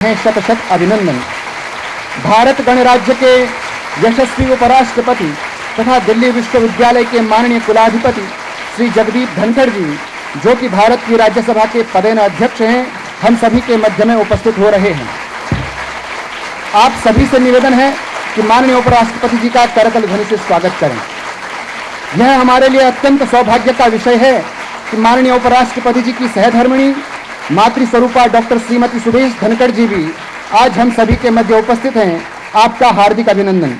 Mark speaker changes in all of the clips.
Speaker 1: हैं शत शत अभिनंदन। भारत गणराज्य के यशस्वी उपराष्ट्रपति तथा दिल्ली विश्वविद्यालय के माननीय कुलाधिपति श्री जगदीप धनखड़ जी, जो कि भारत की राज्यसभा के पदेन अध्यक्ष हैं, हम सभी के मध्य में उपस्थित हो रहे हैं। आप सभी से निवेदन है कि माननीय उपराष्ट्रपति जी का करतल ध्वनि से स्वागत करें। यह हमारे लिए अत्यंत सौभाग्य का विषय है कि माननीय उपराष्ट्रपति जी की सहधर्मिणी मातृ स्वरूपा डॉक्टर श्रीमती सुदेश धनखड़ जी भी आज हम सभी के मध्य उपस्थित हैं। आपका हार्दिक अभिनंदन।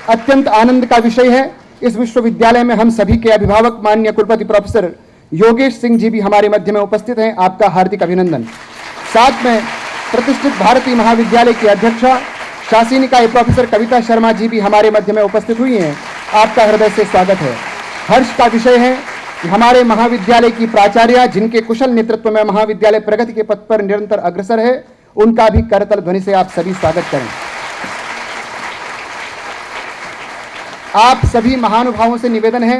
Speaker 1: अत्यंत आनंद का विषय है। इस विश्वविद्यालय में हम सभी के अभिभावक माननीय कुलपति प्रोफेसर योगेश सिंह जी भी हमारे मध्य में उपस्थित हैं। आपका हार्दिक अभिनंदन। साथ में प्रतिष्ठित भारतीय महाविद्यालय की अध्यक्षा शासी निकाय प्रोफेसर कविता शर्मा जी भी हमारे मध्य में उपस्थित हुई हैं। आपका हृदय से स्वागत है। हर्ष का विषय है कि हमारे महाविद्यालय की प्राचार्य, जिनके कुशल नेतृत्व में महाविद्यालय प्रगति के पथ पर निरंतर अग्रसर है, उनका भी करतल ध्वनि से आप सभी स्वागत करें। आप सभी महानुभावों से निवेदन है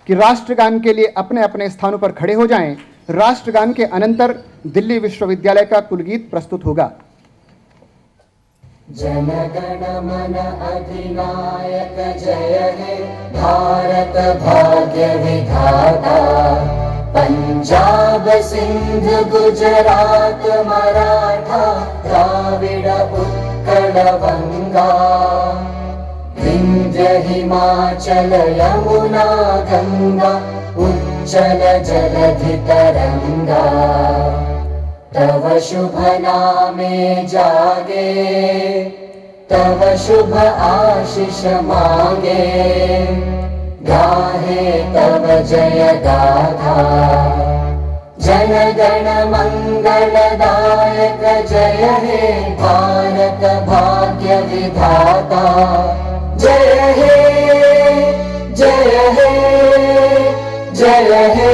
Speaker 1: कि राष्ट्रगान के लिए अपने अपने स्थानों पर खड़े हो जाएं। राष्ट्रगान के अनंतर दिल्ली विश्वविद्यालय का कुलगीत प्रस्तुत होगा।
Speaker 2: जन गण मन अधिनायक जय हे भारत भाग्य विधाता। पंजाब सिंध गुजरात मराठा द्राविड़ उत्कल बंगा। विंध्य हिमाचल यमुना गंगा उज्जल जलधि तरंगा। तव शुभ नामे जागे तव शुभ आशीष मांगे। गाहे तव जय गाथा। जन गण मंगलदायक जय हे भारत भाग्य विधाता। जय हे जय हे जय हे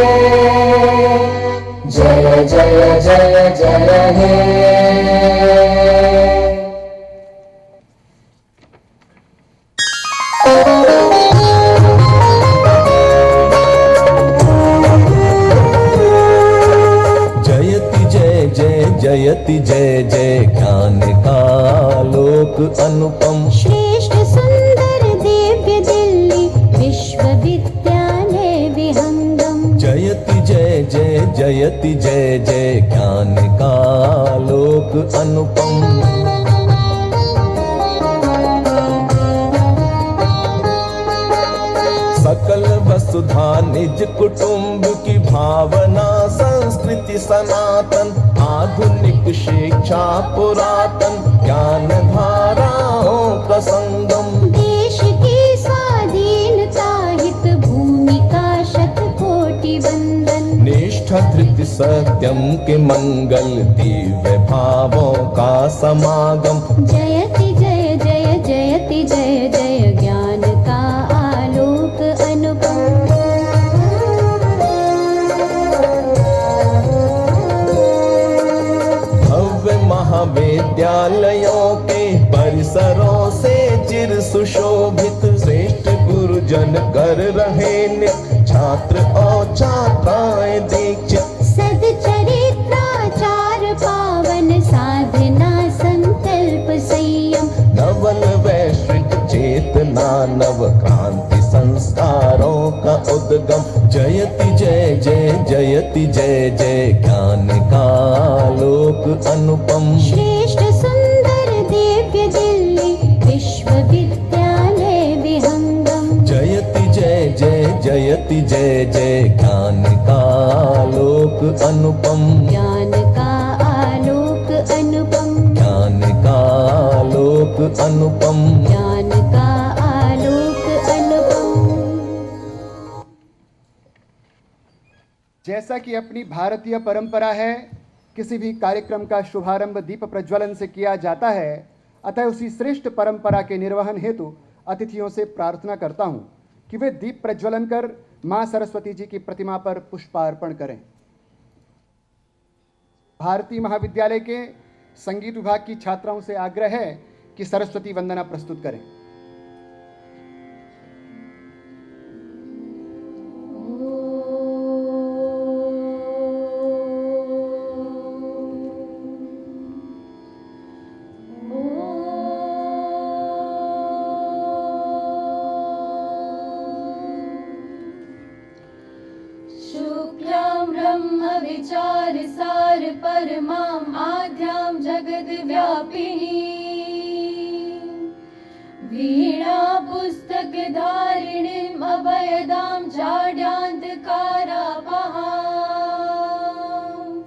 Speaker 2: जय जय जय जय हे।
Speaker 3: जयति जय जय जयति जय जय ज्ञान का लोक अनुपम।
Speaker 4: श्रेष्ठ सुंदर दिव्य दिल्ली विश्वविद्यालय विहंगम।
Speaker 3: जयति जय जय जयति जय जय ज्ञान का लोक अनुपम। सकल वसुधा निज कुटुंब की भावना संस्कृति सनातन। आधुनिक शिक्षा पुरातन ज्ञान धाराओं का संगम।
Speaker 4: देश की स्वाधीनता हित भूमिका शतकोटि वंदन।
Speaker 3: निष्ठा धृति सत्यम के मंगल दिव्य भावों का समागम।
Speaker 4: जयति जय जय जयति जय जय ज्ञान का आलोक अनुपम।
Speaker 3: भव्य महाविद्यालयों के परिसरों से चिर सुशोभित। श्रेष्ठ गुरुजन कर रहे नित्य छात्र और छात्राएं दीक्षित।
Speaker 4: सदचरित्राचार पावन साधना संकल्प संयम।
Speaker 3: नवल वैश्विक चेतना नव क्रांति संस्कारों का उद्गम। जयति जय जय जयति जय जय ज्ञान का लोक अनुपम।
Speaker 4: श्रेष्ठ सुंदर दिव्य दिल्ली विश्वविद्यालय विहंगम।
Speaker 3: जयति जय जय जयति जय जय ज्ञान का लोक अनुपम।
Speaker 4: ज्ञान का आलोक अनुपम।
Speaker 3: ज्ञान का लोक अनुपम।
Speaker 4: ज्ञान का आलोक अनुपम।
Speaker 1: जैसा कि अपनी भारतीय परंपरा है, किसी भी कार्यक्रम का शुभारंभ दीप प्रज्वलन से किया जाता है। अतः उसी श्रेष्ठ परंपरा के निर्वहन हेतु अतिथियों से प्रार्थना करता हूं कि वे दीप प्रज्वलन कर मां सरस्वती जी की प्रतिमा पर पुष्पार्पण करें। भारतीय महाविद्यालय के संगीत विभाग की छात्राओं से आग्रह है कि सरस्वती वंदना प्रस्तुत करें।
Speaker 4: जगद्व्यापिनी वीणा पुस्तकधारिणीम् अभयदां जाड्यान्धकारापहाम्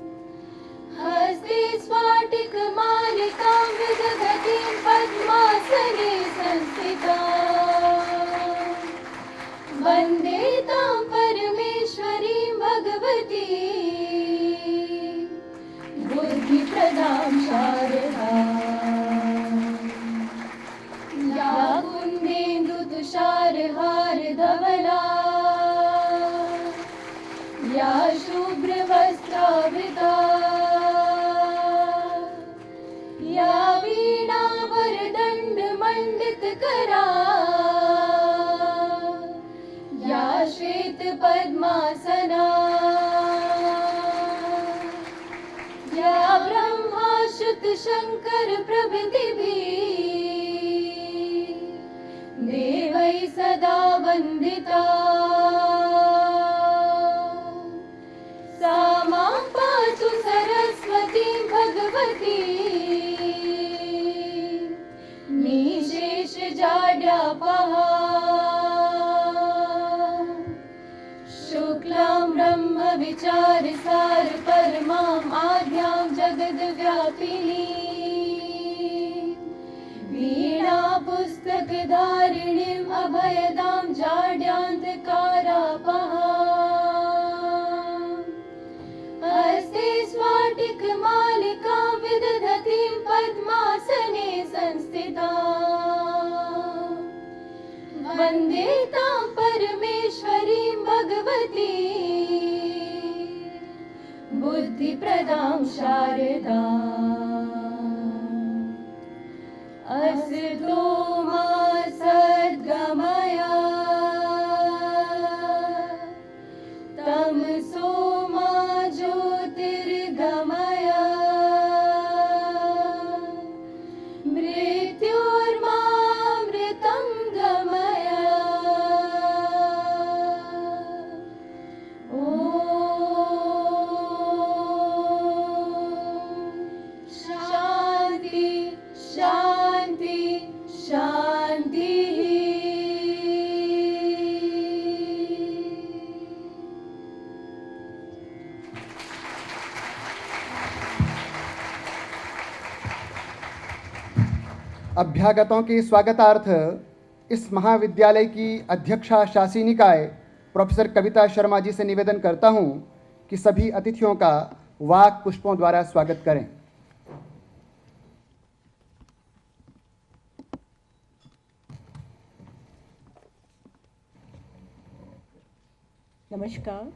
Speaker 4: हस्ते स्फाटिकमालिकां विदधतीं पद्मासने संस्थिताम् वन्दे तां परमेश्वरीं भगवतीं बुद्धिप्रदां शारदाम् या कुन्देन्दुतुषारहारधवला या शुभ्रवस्त्रावृता या वीणावरदण्डमण्डितकरा या श्वेतपद्मासना या ब्रह्मा श्रुतशङ्कर प्रभृतिभिः देवैः सदा वन्दिता सा मां पातु सरस्वती भगवती निःशेषजाड्यापहा शुक्लां ब्रह्मविचारसार परमाम् आद्यां जगद्व्यापिनी वीणा पुस्तकधारिणीम् अभयदां जाड्यान्धकारापहाम् हस्ते स्फाटिकमालिकां विदधतीं पद्मासने संस्थिताम् वन्दे तां परमेश्वरीं भगवतीं बुद्धिप्रदां शारदाम् असतो मा सद्गमया तमसो मा ज्योतिर्गमया मृत्योर्मामृतं गमया ॐ शान्ति शान्ति शान्तिः
Speaker 1: अभ्यागतों के स्वागतार्थ इस महाविद्यालय की अध्यक्षा शासी निकाय प्रोफेसर कविता शर्मा जी से निवेदन करता हूं कि सभी अतिथियों का वाक पुष्पों द्वारा स्वागत करें।
Speaker 5: Namaskar.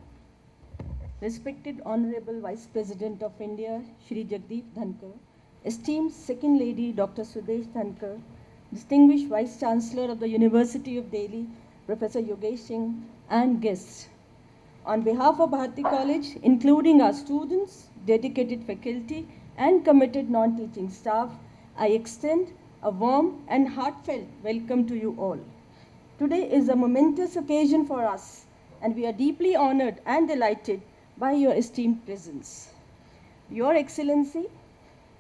Speaker 5: Respected Honorable Vice President of India, Shri Jagdeep Dhankar, esteemed Second Lady Dr. Sudesh Dhankar, distinguished Vice Chancellor of the University of Delhi, Professor Yogesh Singh, and guests. On behalf of Bharati College, including our students, dedicated faculty, and committed non-teaching staff, I extend a warm and heartfelt welcome to you all. Today is a momentous occasion for us, and we are deeply honored and delighted by your esteemed presence. Your Excellency,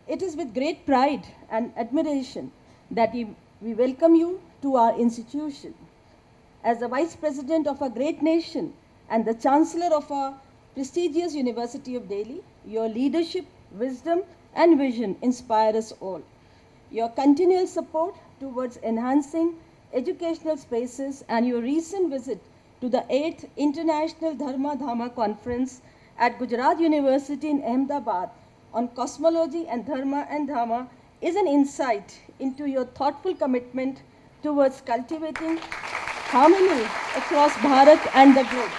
Speaker 5: it is with great pride and admiration that we welcome you to our institution. As the Vice President of a great nation and the Chancellor of a prestigious University of Delhi, your leadership, wisdom, and vision inspire us all. Your continual support towards enhancing educational spaces and your recent visit to the 8th International Dharma Dhama Conference at Gujarat University in Ahmedabad on cosmology and Dharma is an insight into your thoughtful commitment towards cultivating harmony across Bharat and the globe.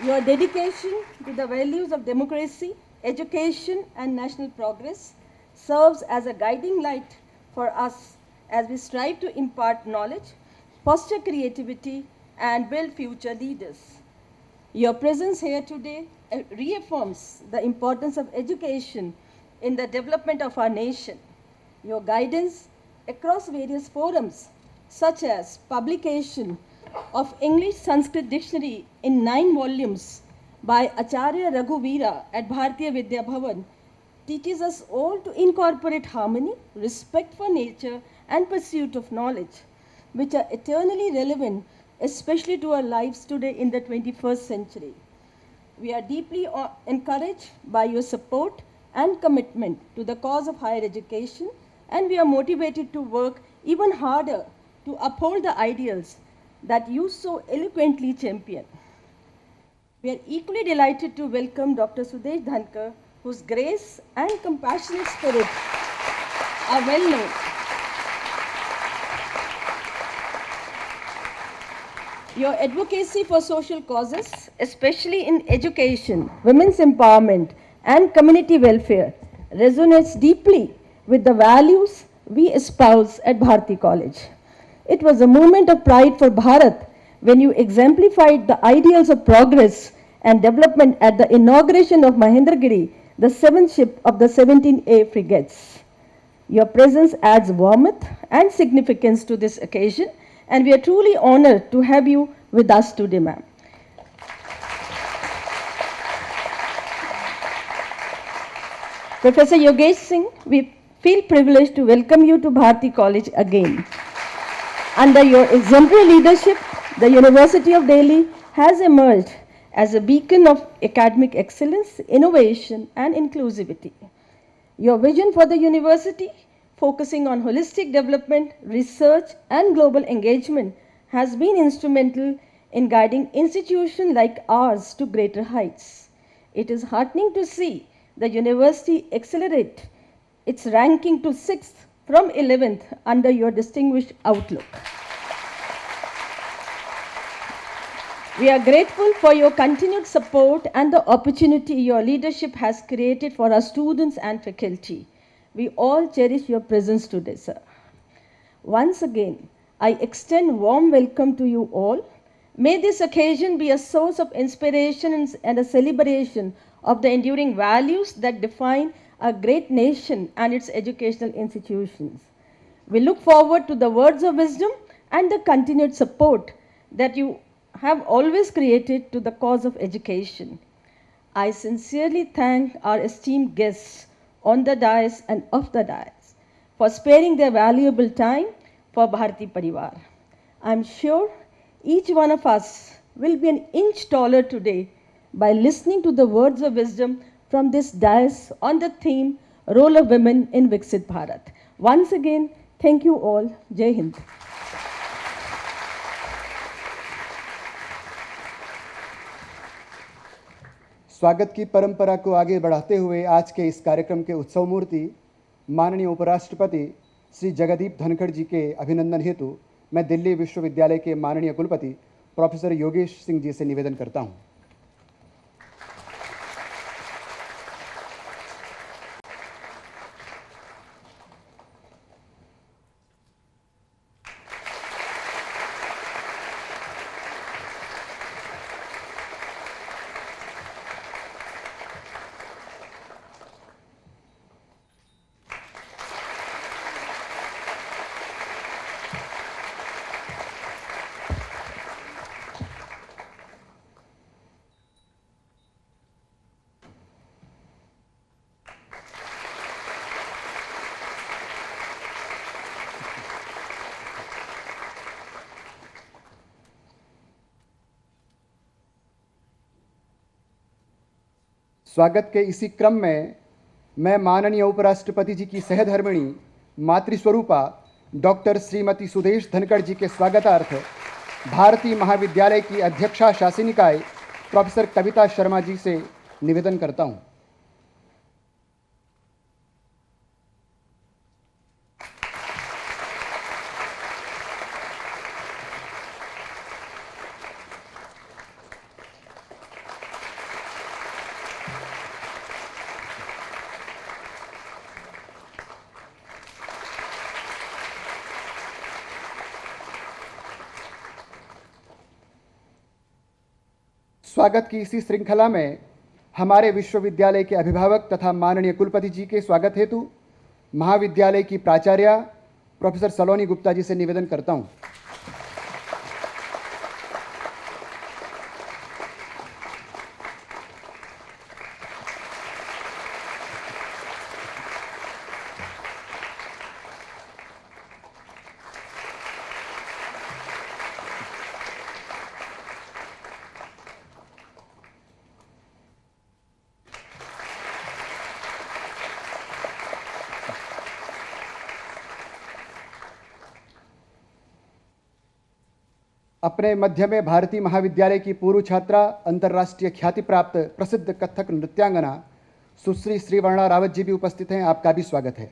Speaker 5: Your dedication to the values of democracy, education, and national progress serves as a guiding light for us as we strive to impart knowledge, foster creativity, and build future leaders. Your presence here today reaffirms the importance of education in the development of our nation. Your guidance across various forums, such as publication of English-Sanskrit dictionary in 9 volumes by Acharya Raghuveera at Bharatiya Vidya Bhavan, teaches us all to incorporate harmony, respect for nature, and pursuit of knowledge, which are eternally relevant, especially to our lives today in the 21st century. We are deeply encouraged by your support and commitment to the cause of higher education, and we are motivated to work even harder to uphold the ideals that you so eloquently champion. We are equally delighted to welcome Dr. Sudesh Dhankar, whose grace and compassionate spirit are well known. Your advocacy for social causes, especially in education, women's empowerment, and community welfare, resonates deeply with the values we espouse at Bharati College. It was a moment of pride for Bharat when you exemplified the ideals of progress and development at the inauguration of Mahendragiri, the seventh ship of the 17A frigates. Your presence adds warmth and significance to this occasion, and we are truly honored to have you with us today, ma'am. Professor Yogesh Singh, we feel privileged to welcome you to Bharati College again. Under your exemplary leadership, the University of Delhi has emerged as a beacon of academic excellence, innovation, and inclusivity. Your vision for the university, focusing on holistic development, research, and global engagement, has been instrumental in guiding institutions like ours to greater heights. It is heartening to see the university accelerate its ranking to 6th from 11th under your distinguished outlook. We are grateful for your continued support and the opportunity your leadership has created for our students and faculty. We all cherish your presence today, sir. Once again, I extend warm welcome to you all. May this occasion be a source of inspiration and a celebration of the enduring values that define a great nation and its educational institutions. We look forward to the words of wisdom and the continued support that you have always created to the cause of education. I sincerely thank our esteemed guests on the dais and off the dais for sparing their valuable time for Bharati Parivar. I'm sure each one of us will be an inch taller today by listening to the words of wisdom from this dais on the theme, Role of Women in Viksit Bharat. Once again, thank you all. Jai Hind.
Speaker 1: स्वागत की परंपरा को आगे बढ़ाते हुए आज के इस कार्यक्रम के उत्सव मूर्ति माननीय उपराष्ट्रपति श्री जगदीप धनखड़ जी के अभिनंदन हेतु मैं दिल्ली विश्वविद्यालय के माननीय कुलपति प्रोफेसर योगेश सिंह जी से निवेदन करता हूं। स्वागत के इसी क्रम में मैं माननीय उपराष्ट्रपति जी की सहधर्मिणी मातृस्वरूपा डॉक्टर श्रीमती सुदेश धनखड़ जी के स्वागतार्थ भारतीय महाविद्यालय की अध्यक्षा शासनिकाय प्रोफेसर कविता शर्मा जी से निवेदन करता हूं। स्वागत की इसी श्रृंखला में हमारे विश्वविद्यालय के अभिभावक तथा माननीय कुलपति जी के स्वागत हेतु महाविद्यालय की प्राचार्य प्रोफेसर सलोनी गुप्ता जी से निवेदन करता हूं। अपने मध्य में भारतीय महाविद्यालय की पूर्व छात्रा, अंतर्राष्ट्रीय ख्याति प्राप्त प्रसिद्ध कथक नृत्यांगना सुश्री श्रीवर्णा रावत जी भी उपस्थित हैं। आपका भी स्वागत है।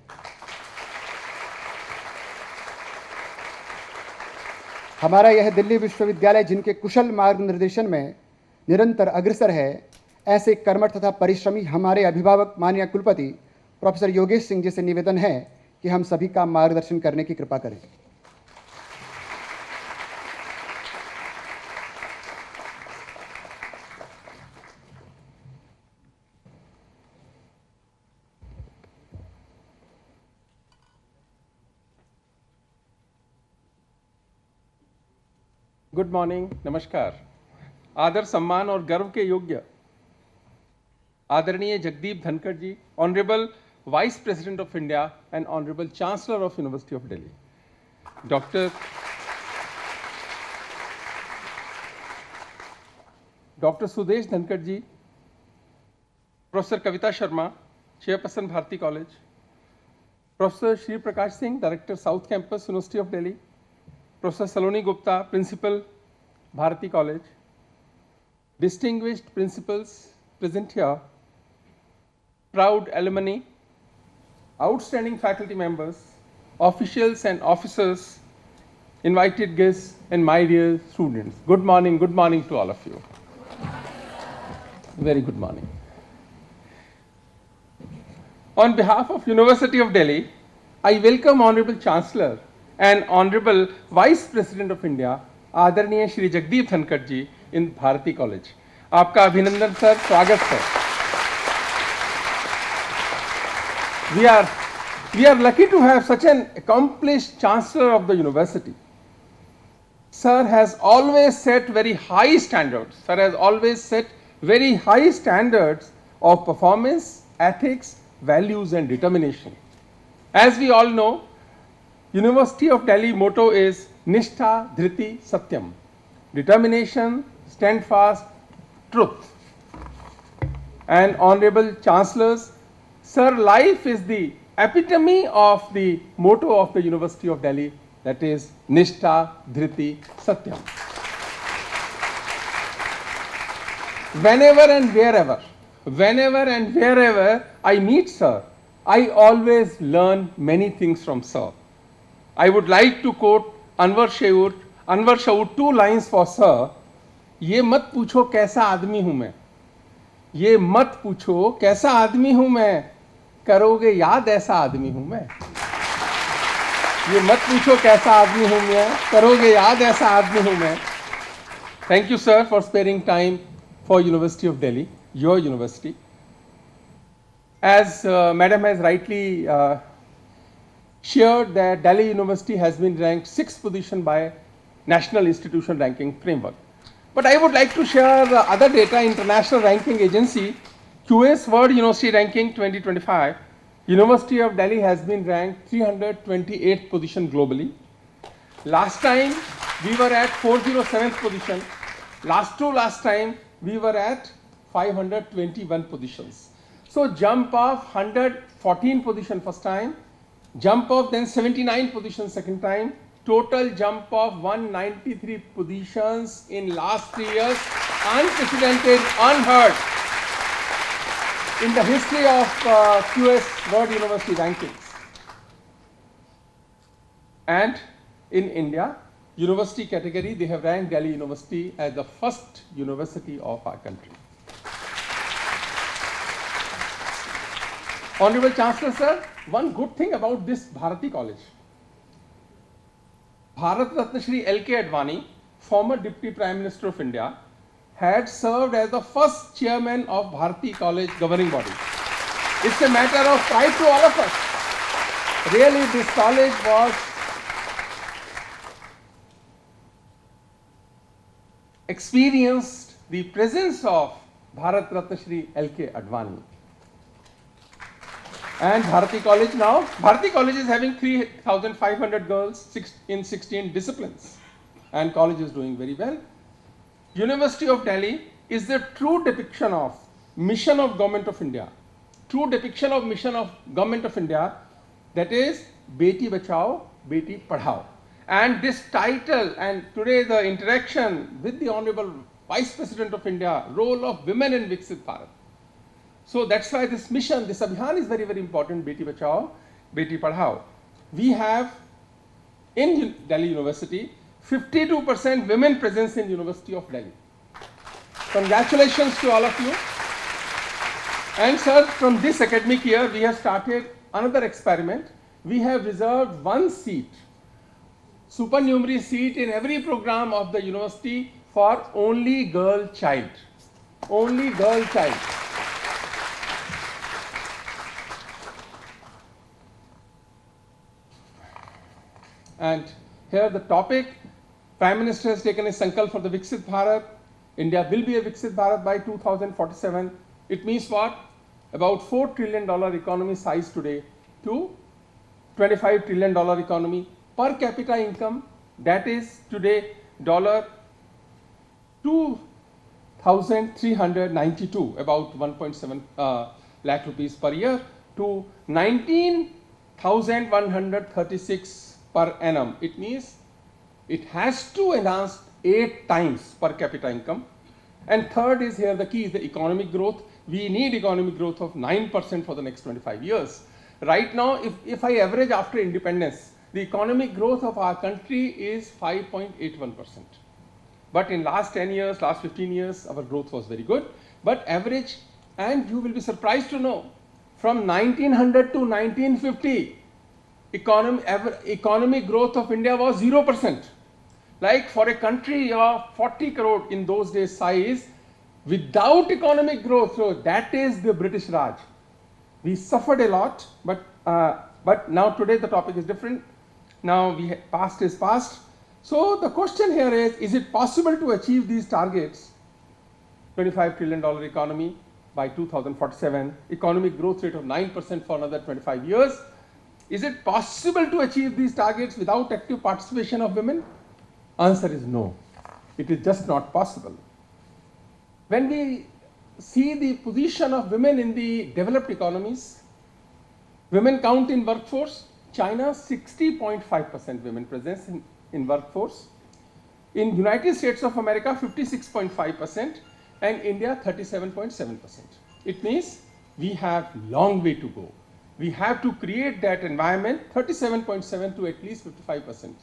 Speaker 1: हमारा यह दिल्ली विश्वविद्यालय जिनके कुशल मार्गनिर्देशन में निरंतर अग्रसर है, ऐसे कर्मठ तथा परिश्रमी हमारे अभिभावक माननीय कुलपति प्रोफेसर योगेश सिंह जी से निवेदन है कि हम सभी का मार्गदर्शन करने की कृपा करें।
Speaker 6: गुड मॉर्निंग, नमस्कार। आदर, सम्मान और गर्व के योग्य आदरणीय Jagdeep Dhankhar ji, honourable vice president of India and honourable chancellor of university of Delhi, doctor Sudesh Dhankhar ji, professor Kavita Sharma, chairperson Bharati college, professor Shri Prakash Singh, director south campus university of Delhi, Professor Saloni Gupta, Principal, Bharati College, distinguished principals present here, proud alumni, outstanding faculty members, officials and officers, invited guests, and my dear students. Good morning to all of you. Very good morning. On behalf of University of Delhi, I welcome Honorable Chancellor and Honorable Vice President of India, आदरणीय श्री जगदीप धनखड़ जी इन Bharti college. आपका अभिनंदन sir, स्वागत है। We are lucky to have such an accomplished Chancellor of the University. Sir has always set very high standards. Sir has always set very high standards of performance, ethics, values, and determination. As we all know, University of Delhi motto is Nishtha Dhriti Satyam, determination, steadfast, truth. And Honorable Chancellors, Sir, life is the epitome of the motto of the University of Delhi, that is Nishtha Dhriti Satyam. Whenever and wherever I meet Sir, I always learn many things from Sir. I would like to quote Anwar Shaur 2 lines for Sir. ये मत पूछो कैसा आदमी हूं मैं, ये मत पूछो कैसा आदमी हूं मैं, करोगे याद ऐसा आदमी हूं मैं। ये मत पूछो कैसा आदमी हूं मैं, करोगे याद ऐसा आदमी हूं मैं। Thank you sir for sparing time for University of Delhi, your university. As Madam has rightly shared that Delhi University has been ranked 6th position by National Institution Ranking Framework. But I would like to share other data. International Ranking Agency, QS World University Ranking 2025, University of Delhi has been ranked 328th position globally. Last time we were at 407th position. Last time we were at 521 positions. So jump of 114 position first time, jump of then 79 positions second time, total jump of 193 positions in last 3 years, unprecedented, unheard in the history of QS World University Rankings. And in India, university category, they have ranked Delhi University as the first university of our country. Honorable Chancellor sir, one good thing about this Bharati College, Bharat Ratna Shri L.K. Advani, former Deputy Prime Minister of India, had served as the first chairman of Bharati College governing body. It's a matter of pride to all of us. Really, this college was experienced the presence of Bharat Ratna Shri L.K. Advani. And Bharati College now, Bharati College is having 3,500 girls in 16 disciplines, and college is doing very well. University of Delhi is the true depiction of mission of Government of India, that is Beti Bachao, Beti Padhao. And this title and today the interaction with the Honorable Vice President of India, role of women in Viksit Bharat. So that's why this mission, this Abhiyan is very, very important, Beti Bachao, Beti Padhao. We have in Delhi University 52% women presence in University of Delhi. Congratulations to all of you. And sir, from this academic year, we have started another experiment. We have reserved one seat, supernumerary seat in every program of the university for only girl child. Only girl child. And here the topic, Prime Minister has taken a sankalp for the Viksit Bharat. India will be a Viksit Bharat by 2047. It means what? About $4 trillion economy size today to $25 trillion economy. Per capita income, that is today $2,392, about 1.7 lakh rupees per year, to 19,136 per annum. It means it has to enhance 8 times per capita income. And third is here the key is the economic growth. We need economic growth of 9% for the next 25 years. Right now, if I average after independence, the economic growth of our country is 5.81%. But in last 10 years, last 15 years, our growth was very good. But average, and you will be surprised to know, from 1900 to 1950, economic growth of India was 0%. Like for a country of 40 crore in those days size, without economic growth, so that is the British Raj. We suffered a lot, but now today the topic is different. Now past is past. So the question here is it possible to achieve these targets? $25 trillion economy by 2047, economic growth rate of 9% for another 25 years. Is it possible to achieve these targets without active participation of women? Answer is no. It is just not possible. When we see the position of women in the developed economies, women count in workforce, China 60.5% women presence in workforce. In United States of America 56.5% and India 37.7%. It means we have long way to go. We have to create that environment 37.7 to at least 55%.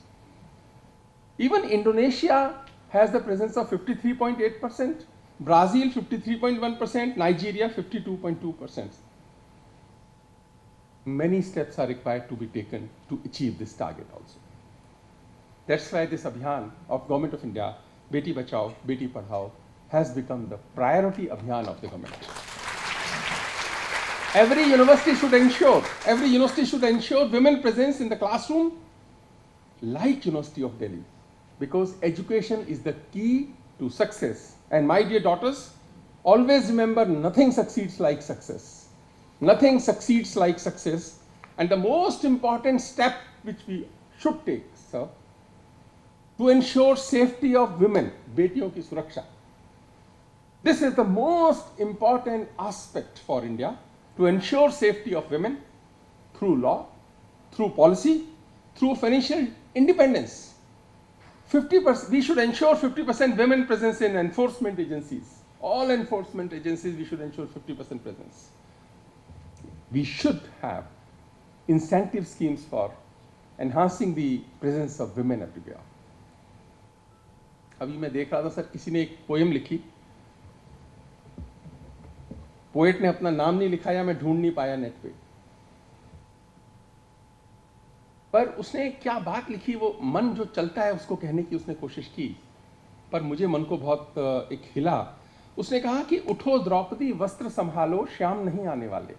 Speaker 6: Even Indonesia has the presence of 53.8%, Brazil 53.1%, Nigeria 52.2%. Many steps are required to be taken to achieve this target also. That's why this Abhiyan of Government of India, Beti Bachao, Beti Padhao, has become the priority Abhiyan of the government. Every university should ensure women presence in the classroom like University of Delhi, because education is the key to success. And my dear daughters, always remember nothing succeeds like success. Nothing succeeds like success. And the most important step which we should take, sir, to ensure safety of women, betiyon ki suraksha. This is the most important aspect for India, to ensure safety of women through law, through policy, through financial independence. 50%, we should ensure 50% women presence in enforcement agencies. All enforcement agencies, we should ensure 50% presence. We should have incentive schemes for enhancing the presence of women everywhere. अभी मैं देख रहा था sir, किसी ने एक poem लिखी, poet ने अपना नाम नहीं लिखा या मैं ढूंढ नहीं पाया नेट पे, पर उसने क्या बात लिखी, वो मन जो चलता है उसको कहने की उसने कोशिश की, पर मुझे मन को बहुत एक हिला. उसने कहा कि उठो द्रौपदी वस्त्र संभालो श्याम नहीं आने वाले.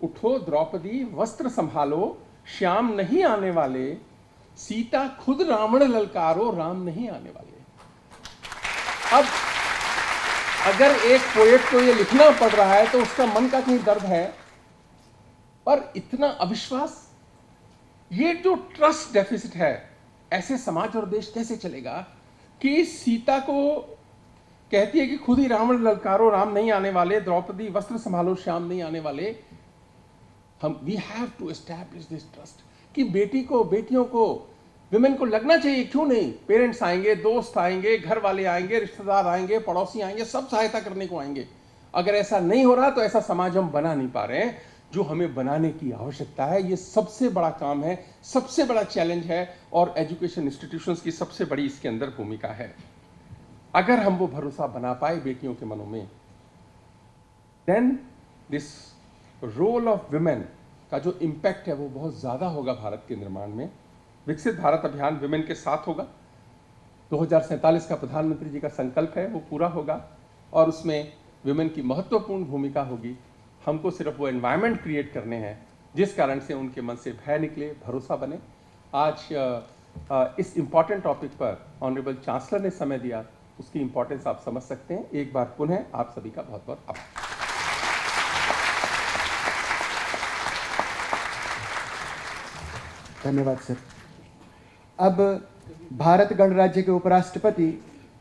Speaker 6: उठो द्रौपदी वस्त्र संभालो श्याम नहीं आने वाले, सीता खुद रावण ललकारो राम नहीं आने वाले. अब अगर एक पोएट को ये लिखना पड़ रहा है तो उसका मन का कहीं दर्द है, पर इतना अविश्वास, ये जो ट्रस्ट डेफिसिट है, ऐसे समाज और देश कैसे चलेगा कि सीता को कहती है कि खुद ही रावण ललकारो राम नहीं आने वाले, द्रौपदी वस्त्र संभालो श्याम नहीं आने वाले. हम we have to establish this trust कि बेटी को, बेटियों को, विमेन को लगना चाहिए, क्यों नहीं, पेरेंट्स आएंगे, दोस्त आएंगे, घर वाले आएंगे, रिश्तेदार आएंगे, पड़ोसी आएंगे, सब सहायता करने को आएंगे। अगर ऐसा नहीं हो रहा तो ऐसा समाज हम बना नहीं पा रहे हैं जो हमें बनाने की आवश्यकता है। ये सबसे बड़ा काम है, सबसे बड़ा चैलेंज है, और एजुकेशन इंस्टीट्यूशंस की सबसे बड़ी इसके अंदर भूमिका है। अगर हम वो भरोसा बना पाए बेटियों के मनों में, then this role of women का जो इम्पैक्ट है वो बहुत ज़्यादा होगा भारत के निर्माण में। विकसित भारत अभियान विमेन के साथ होगा। 2047 का प्रधानमंत्री जी का संकल्प है वो पूरा होगा, और उसमें विमेन की महत्वपूर्ण भूमिका होगी। हमको सिर्फ वो एनवायरनमेंट क्रिएट करने हैं जिस कारण से उनके मन से भय निकले, भरोसा बने। आज इस इम्पॉर्टेंट टॉपिक पर ऑनरेबल चांसलर ने समय दिया, उसकी इम्पोर्टेंस आप समझ सकते हैं। एक बार पुनः आप सभी का बहुत बहुत आभार।
Speaker 1: धन्यवाद सर। अब भारत गणराज्य के उपराष्ट्रपति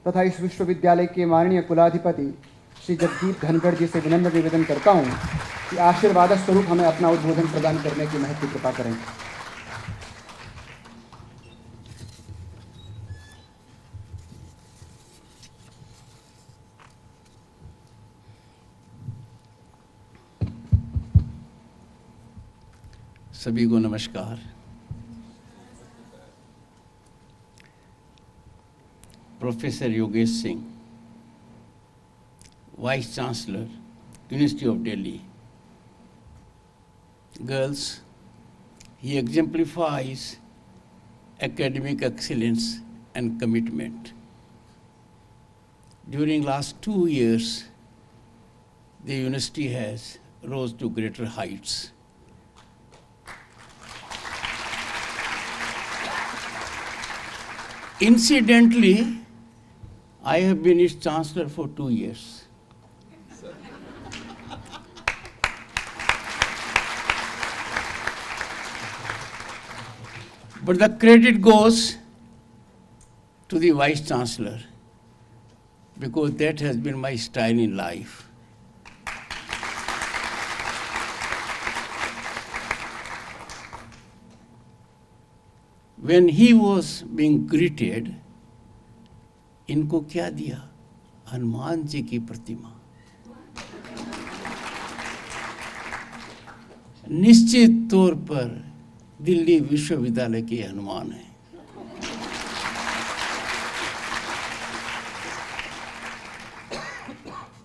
Speaker 1: तथा इस विश्वविद्यालय के माननीय कुलाधिपति श्री जगदीप धनखड़ जी से विनम्र निवेदन करता हूं कि आशीर्वाद स्वरूप हमें अपना उद्बोधन प्रदान करने की महत्व कृपा करें।
Speaker 7: सभी को नमस्कार। Professor Yogesh Singh, vice chancellor, university of Delhi. Girls, he exemplifies academic excellence and commitment. During last 2 years, the university has rose to greater heights. Incidentally, I have been its chancellor for 2 years. But the credit goes to the vice chancellor, because that has been my style in life. When he was being greeted, इनको क्या दिया? हनुमान जी की प्रतिमा। निश्चित तौर पर दिल्ली विश्वविद्यालय के हनुमान है।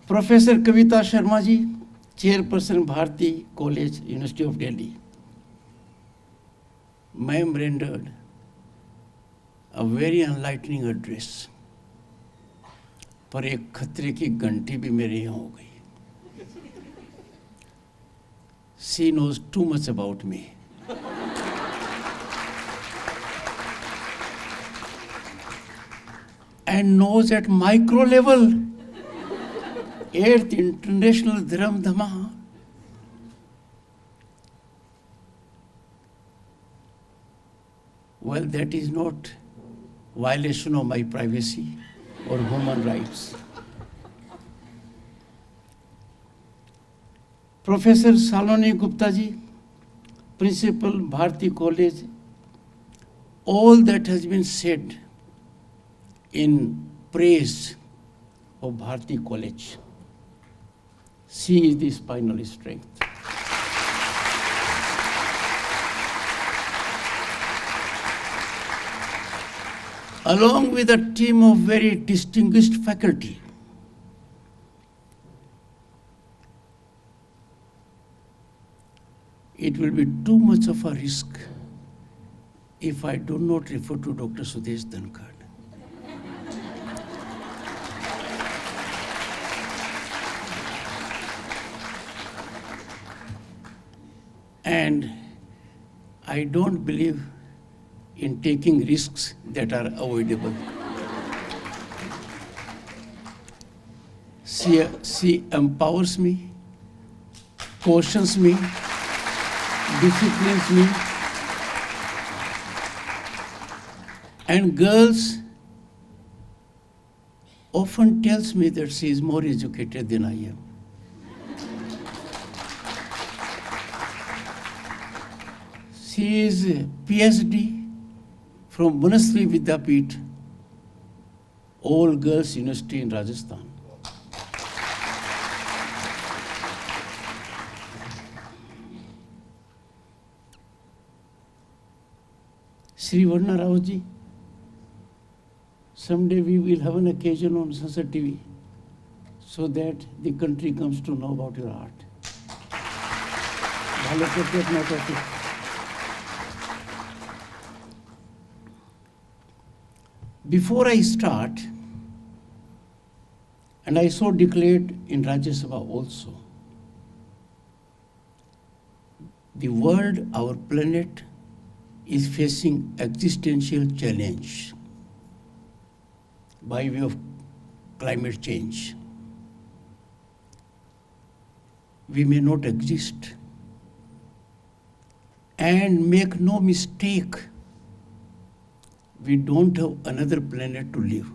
Speaker 7: Professor Kavita Sharma ji, chairperson Bharati college, university of Delhi. Ma'am rendered a very enlightening address. पर एक खतरे की घंटी भी मेरे यहाँ हो गई. She knows too much about me. And knows at micro level, 8th International Dharam Dhama, well, that is not violation of my privacy or human rights. Professor Saloni Gupta ji, Principal Bharati College, all that has been said in praise of Bharati College. She is the spinal strength. Along with a team of very distinguished faculty. It will be too much of a risk if I do not refer to Dr. Sudesh Dhankar. And I don't believe in taking risks that are avoidable. She empowers me, cautions me, disciplines me, and girls often tells me that she is more educated than I am. She is a PhD from Manasri Vidyapeeth, All Girls University in Rajasthan. Sri Varna Rao ji, someday we will have an occasion on Sunset TV so that the country comes to know about your art. ভালো করতে আপনার কাছে। Before I start, and I so declared in Rajya Sabha also, the world, our planet, is facing existential challenge by way of climate change. We may not exist. And make no mistake, we don't have another planet to live.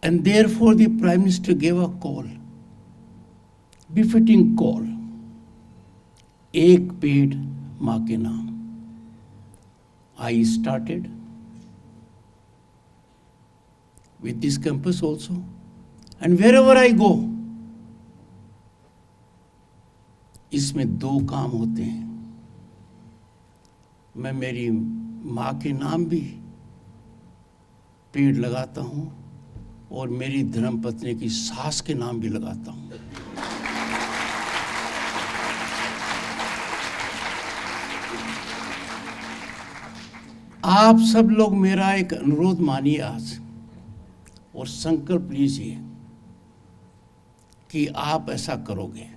Speaker 7: And therefore the Prime Minister gave a call, befitting call, Ek Ped Maa Ke Naam. I started with this campus also, and wherever I go, इसमें दो काम होते हैं। मैं मेरी माँ के नाम भी पेड़ लगाता हूँ और मेरी धर्मपत्नी की सास के नाम भी लगाता हूँ। आप सब लोग मेरा एक अनुरोध मानिए आज और संकल्प लीजिए कि आप ऐसा करोगे।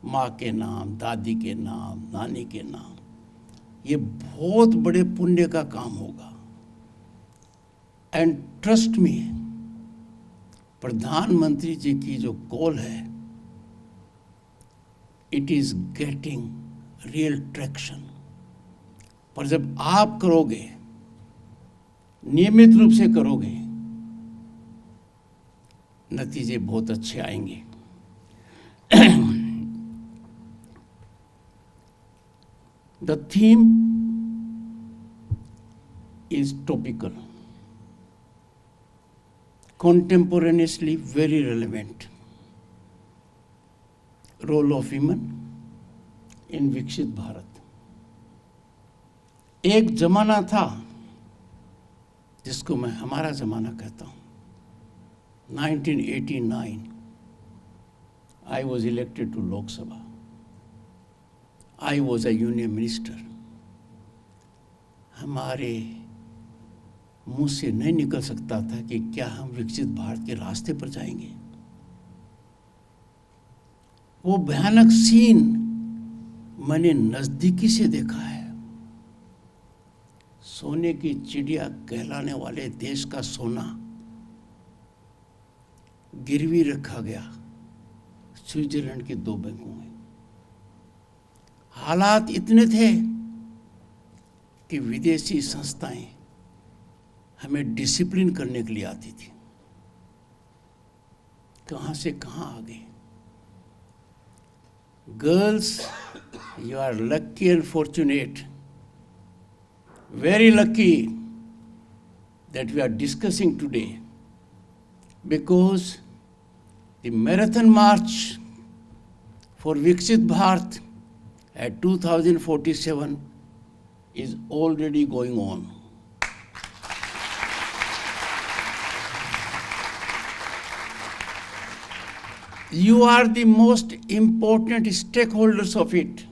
Speaker 7: माँ के नाम, दादी के नाम, नानी के नाम, ये बहुत बड़े पुण्य का काम होगा। एंड ट्रस्ट मी, प्रधानमंत्री जी की जो कॉल है, it is getting real traction. पर जब आप करोगे, नियमित रूप से करोगे, नतीजे बहुत अच्छे आएंगे। The theme is topical, contemporaneously very relevant. Role of women in विकसित भारत। एक जमाना था जिसको मैं हमारा जमाना कहता हूँ। 1989 I was elected to Lok Sabha. I was a union minister. हमारे मुंह से नहीं निकल सकता था कि क्या हम विकसित भारत के रास्ते पर जाएंगे। वो भयानक सीन मैंने नजदीकी से देखा है। सोने की चिड़िया कहलाने वाले देश का सोना गिरवी रखा गया स्विट्जरलैंड के 2 बैंकों में। हालात इतने थे कि विदेशी संस्थाएं हमें डिसिप्लिन करने के लिए आती थी। कहां से कहां आ गए। Girls, you are lucky and fortunate, very lucky that we are discussing today, because the marathon march for Viksit Bharat at 2047 is already going on. You are the most important stakeholders of it.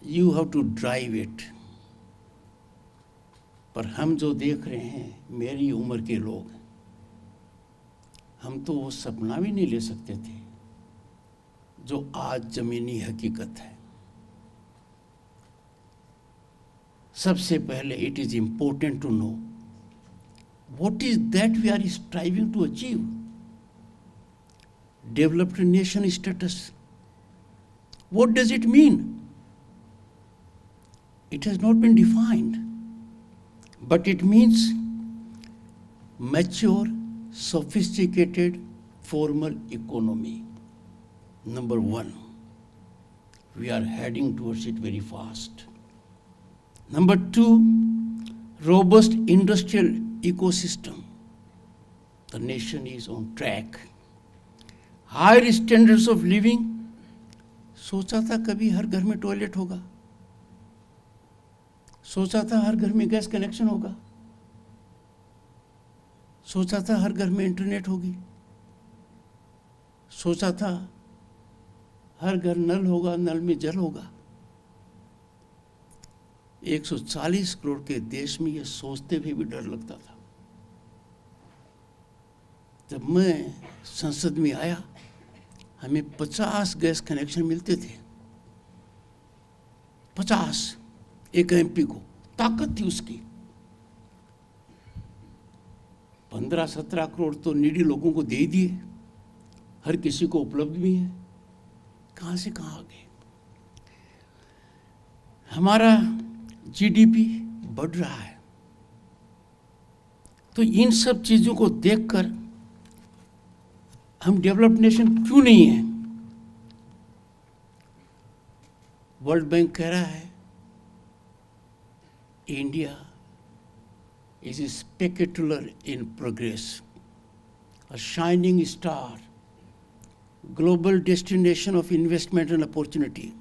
Speaker 7: You have to drive it. पर हम जो देख रहे हैं, मेरी उम्र के लोग, हम तो वो सपना भी नहीं ले सकते थे जो आज जमीनी हकीकत है। सबसे पहले it is important to know what is that we are striving to achieve. Developed nation status, what does it mean? It has not been defined, but it means mature, sophisticated, formal economy. Number one, we are heading towards it very fast. Number two, robust industrial ecosystem. The nation is on track. Higher standards of living. सोचा था कभी हर घर में toilet होगा, सोचा था हर घर में गैस कनेक्शन होगा, सोचा था हर घर में इंटरनेट होगी, सोचा था हर घर नल होगा, नल में जल होगा। 140 करोड़ के देश में ये सोचते हुए भी डर लगता था। जब मैं संसद में आया, हमें 50 गैस कनेक्शन मिलते थे, 50 एक एमपी को, ताकत थी उसकी। 15-17 करोड़ तो नीडी लोगों को दे दिए, हर किसी को उपलब्ध भी है। कहां से कहां आ गए। हमारा जीडीपी बढ़ रहा है। तो इन सब चीजों को देखकर हम डेवलप्ड नेशन क्यों नहीं है। वर्ल्ड बैंक कह रहा है India is spectacular in progress, a shining star, global destination of investment and opportunity.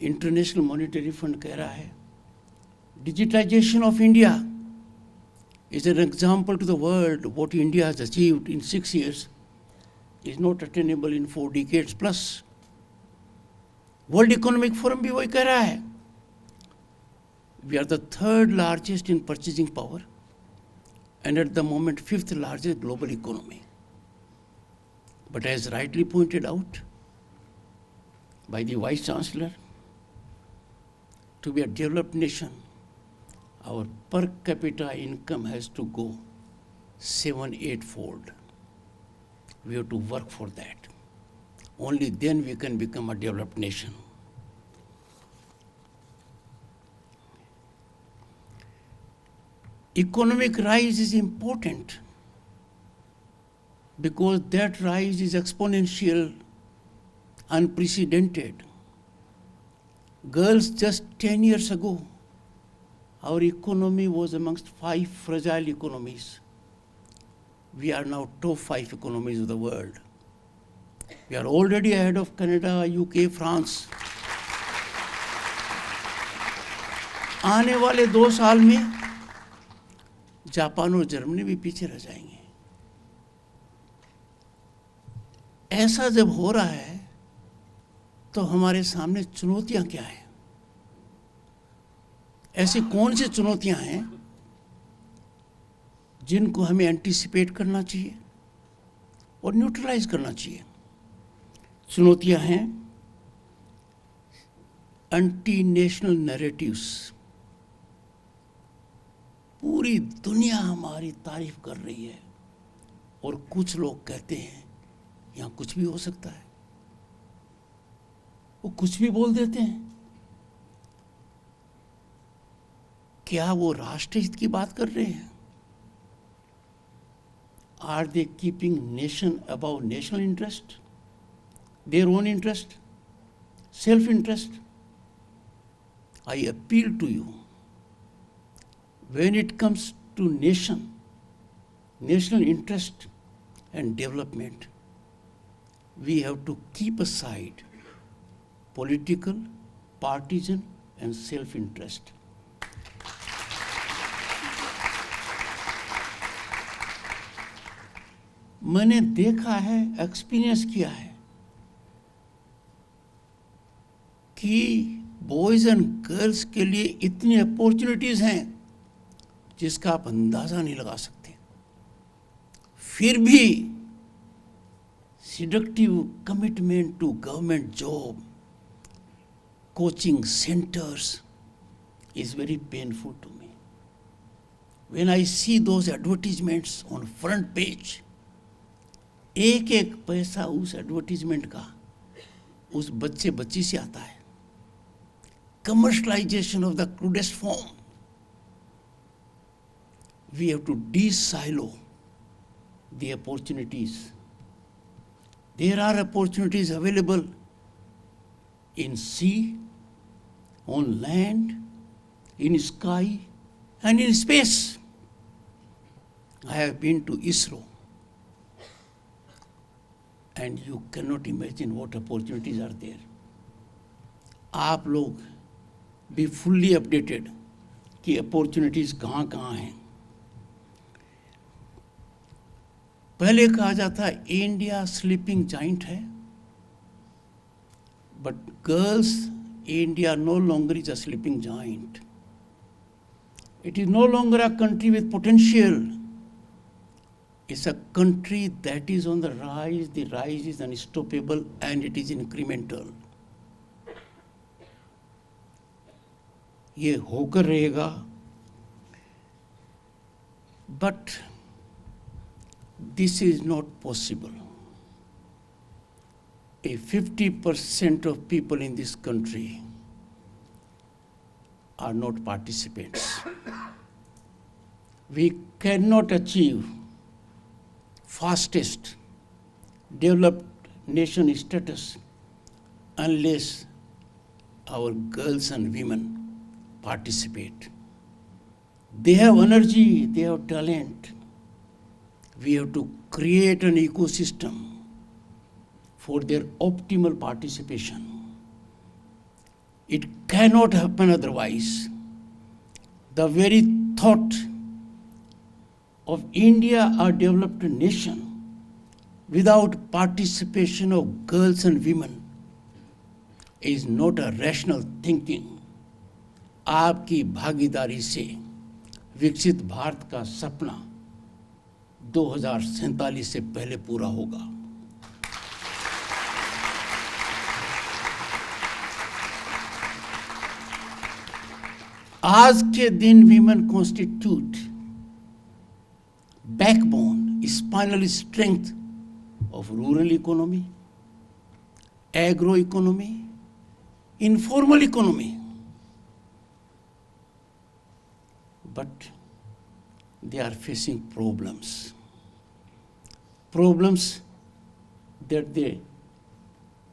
Speaker 7: International monetary fund कह रहा है digitization of India is an example to the world. What India has achieved in 6 years is not attainable in 4 decades plus. World Economic Forum भी वही कह रहा है। We are the 3rd largest in purchasing power and at the moment 5th largest global economy. But as rightly pointed out by the Vice Chancellor, to be a developed nation, our per capita income has to go 7-8 fold. We have to work for that. Only then we can become a developed nation. Economic rise is important because that rise is exponential, unprecedented. Girls, just 10 years ago, our economy was amongst 5 fragile economies. We are now top 5 economies of the world. We are already ahead of Canada, UK, France. आने वाले 2 साल में Japan और Germany भी पीछे रह जाएंगे। ऐसा जब हो रहा है तो हमारे सामने चुनौतियां क्या हैं? ऐसी कौन सी चुनौतियां हैं जिनको हमें एंटीसिपेट करना चाहिए और न्यूट्रलाइज करना चाहिए? चुनौतियां हैं एंटी नेशनल नैरेटिव्स। पूरी दुनिया हमारी तारीफ कर रही है और कुछ लोग कहते हैं यहां कुछ भी हो सकता है, वो कुछ भी बोल देते हैं। क्या वो राष्ट्र हित की बात कर रहे हैं? Are they keeping nation above national interest, their own interest, self interest? I appeal to you, when it comes to national interest and development, we have to keep aside political, partisan and self-interest. मैंने देखा है, experience किया है कि boys and girls के लिए इतनी opportunities हैं जिसका आप अंदाजा नहीं लगा सकते। फिर भी seductive commitment to government job, coaching centers is very painful to me. When I see those advertisements on front page, एक एक पैसा उस एडवर्टीजमेंट का उस बच्चे बच्ची से आता है। Commercialisation of the crudest form. We have to de-silo the opportunities. There are opportunities available in sea, on land, in sky and in space. I have been to ISRO, and you cannot imagine what opportunities are there. आप लोग be fully updated कि opportunities कहाँ कहाँ हैं. पहले कहा जाता India sleeping giant है, but girls, India no longer is a sleeping giant. It is no longer a country with potential. It's a country that is on the rise. The rise is unstoppable and it is incremental. ये होकर रहेगा, but this is not possible. A 50% of people in this country are not participants. We cannot achieve fastest developed nation status unless our girls and women participate. They have energy, they have talent. We have to create an ecosystem for their optimal participation. It cannot happen otherwise. The very thought of India, a developed nation, without participation of girls and women is not a rational thinking. आपकी भागीदारी से विकसित भारत का सपना 2047 से पहले पूरा होगा. आज के दिन women constitute backbone, spinal strength of rural economy, agro economy, informal economy. But they are facing problems that they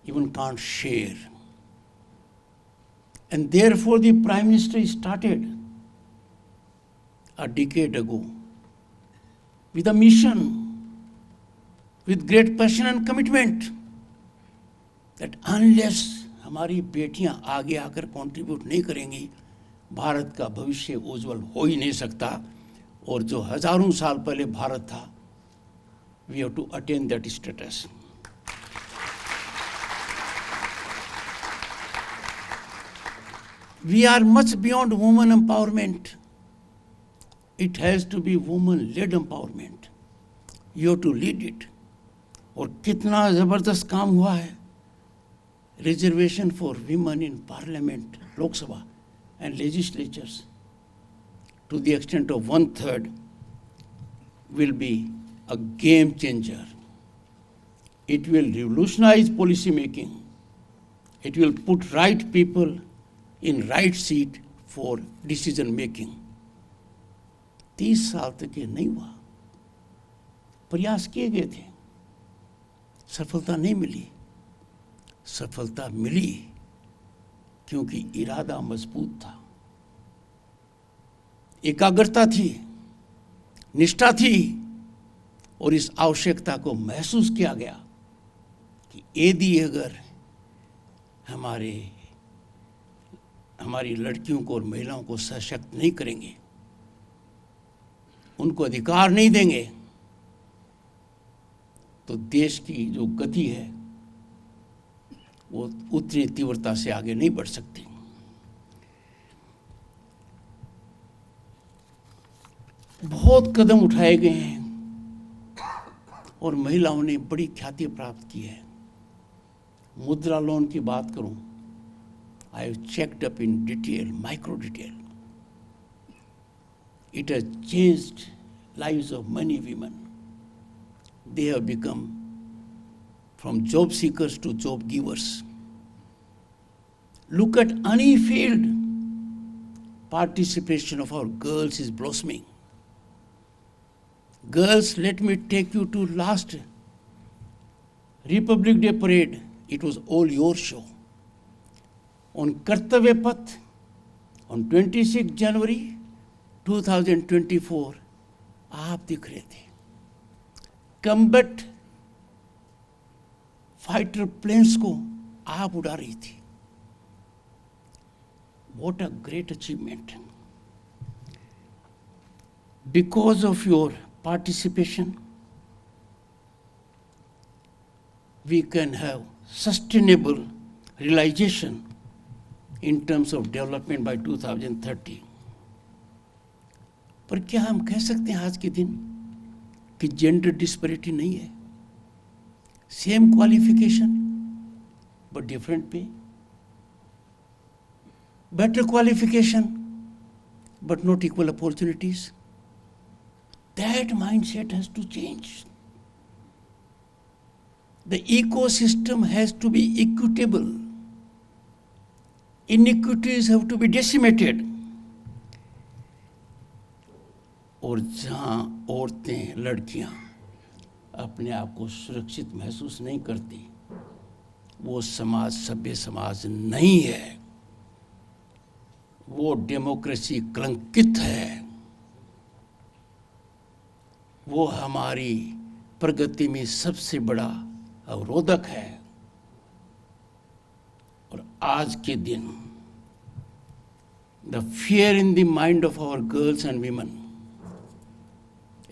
Speaker 7: even can't share. And therefore the Prime Minister started a decade ago with a mission, with great passion and commitment, that unless हमारी बेटियां आगे आकर contribute नहीं करेंगी, भारत का भविष्य उज्जवल हो ही नहीं सकता. और जो हजारों साल पहले भारत था, we have to attain that status. We are much beyond women empowerment. It has to be woman-led empowerment. You have to lead it. और कितना जबरदस्त काम हुआ है. Reservation for women in parliament, Lok Sabha and legislatures to the extent of 1/3 will be a game changer. It will revolutionize policy making. It will put right people in right seat for decision making. 30 साल तक ये नहीं हुआ. प्रयास किए गए थे, सफलता नहीं मिली. सफलता मिली क्योंकि इरादा मजबूत था, एकाग्रता थी, निष्ठा थी, और इस आवश्यकता को महसूस किया गया कि यदि अगर हमारी लड़कियों को और महिलाओं को सशक्त नहीं करेंगे, उनको अधिकार नहीं देंगे, तो देश की जो गति है वो उतनी तीव्रता से आगे नहीं बढ़ सकती. बहुत कदम उठाए गए हैं और महिलाओं ने बड़ी ख्याति प्राप्त की है. मुद्रा लोन की बात करूं, I have checked up in detail, micro detail. It has changed lives of many women. They have become from job seekers to job givers. Look at any field, participation of our girls is blossoming. Girls, let me take you to last Republic Day parade. It was all your show. On Kartavya Path On 26 January 2024 आप दिख रहे थे. Combat fighter planes को आप उड़ा रही थी. What a great achievement. Because of your participation, we can have sustainable realization in terms of development by 2030. पर क्या हम कह सकते हैं आज के दिन कि जेंडर डिस्पैरिटी नहीं है? सेम क्वालिफिकेशन बट डिफरेंट पे, better qualification but not equal opportunities. That mindset has to change. The ecosystem has to be equitable. Inequities have to be decimated. और जहाँ औरतें, लड़कियाँ अपने आप को सुरक्षित महसूस नहीं करती, वो समाज सभ्य समाज नहीं है, वो डेमोक्रेसी कलंकित है, वो हमारी प्रगति में सबसे बड़ा अवरोधक है. और आज के दिन the fear in the mind of our girls and women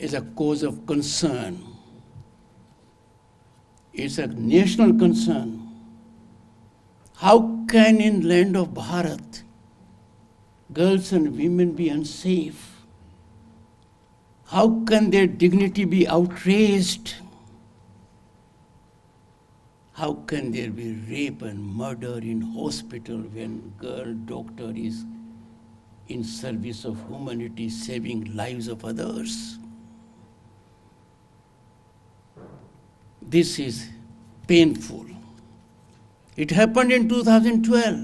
Speaker 7: is a cause of concern. It's a national concern. How can in land of Bharat girls and women be unsafe? How can their dignity be outraged? How can there be rape and murder in hospital when girl doctor is in service of humanity, saving lives of others? This is painful. It happened in 2012.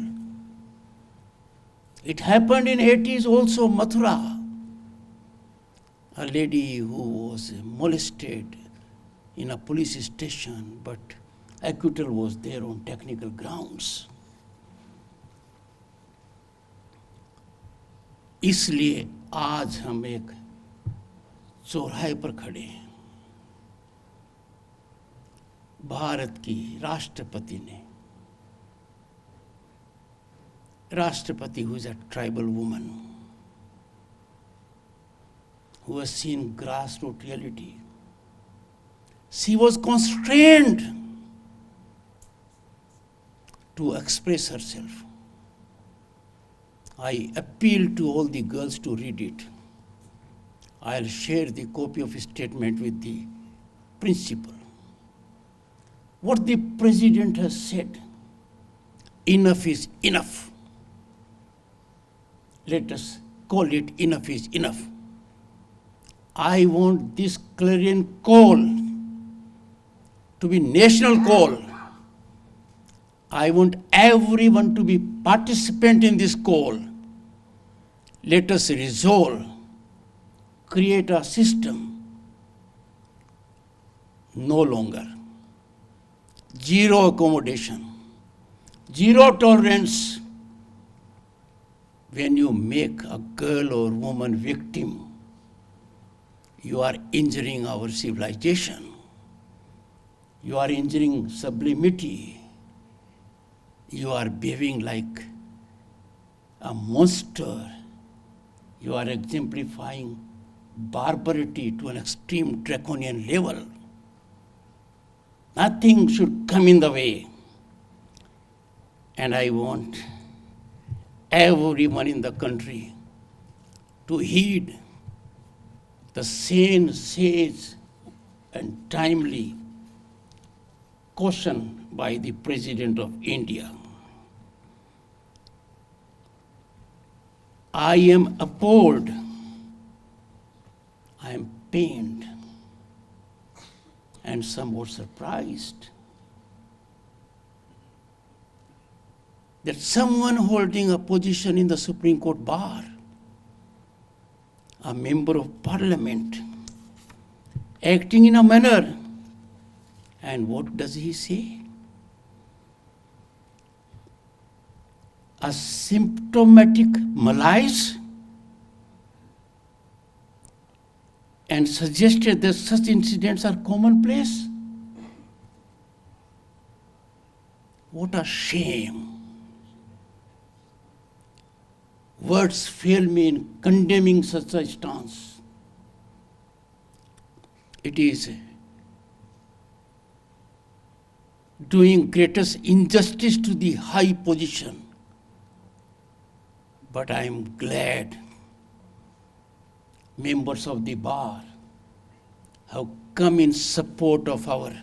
Speaker 7: It happened in 80s also, Mathura. A lady who was molested in a police station, but acquittal was there on technical grounds. इसलिए आज हम एक चौराहे पर खड़े हैं. भारत की राष्ट्रपति ने, राष्ट्रपति who is a tribal woman, who has seen grassroots reality, she was constrained to express herself. I appeal to all the girls to read it. I'll share the copy of statement with the principal. What the president has said, enough is enough. Let us call it enough is enough. I want this clarion call to be national call. I want everyone to be participant in this call. Let us resolve, create a system no longer. Zero accommodation, zero tolerance. When you make a girl or woman victim, you are injuring our civilization. You are injuring sublimity. You are behaving like a monster. You are exemplifying barbarity to an extreme draconian level. Nothing should come in the way. And I want everyone in the country to heed the sane, sage, and timely caution by the President of India. I am appalled. I am pained and somewhat surprised that someone holding a position in the Supreme Court bar, a member of parliament, acting in a manner, and what does he say? asymptomatic malaise and suggested that such incidents are commonplace. What a shame. Words fail me in condemning such a stance. It is doing greatest injustice to the high position. But I am glad members of the bar have come in support of our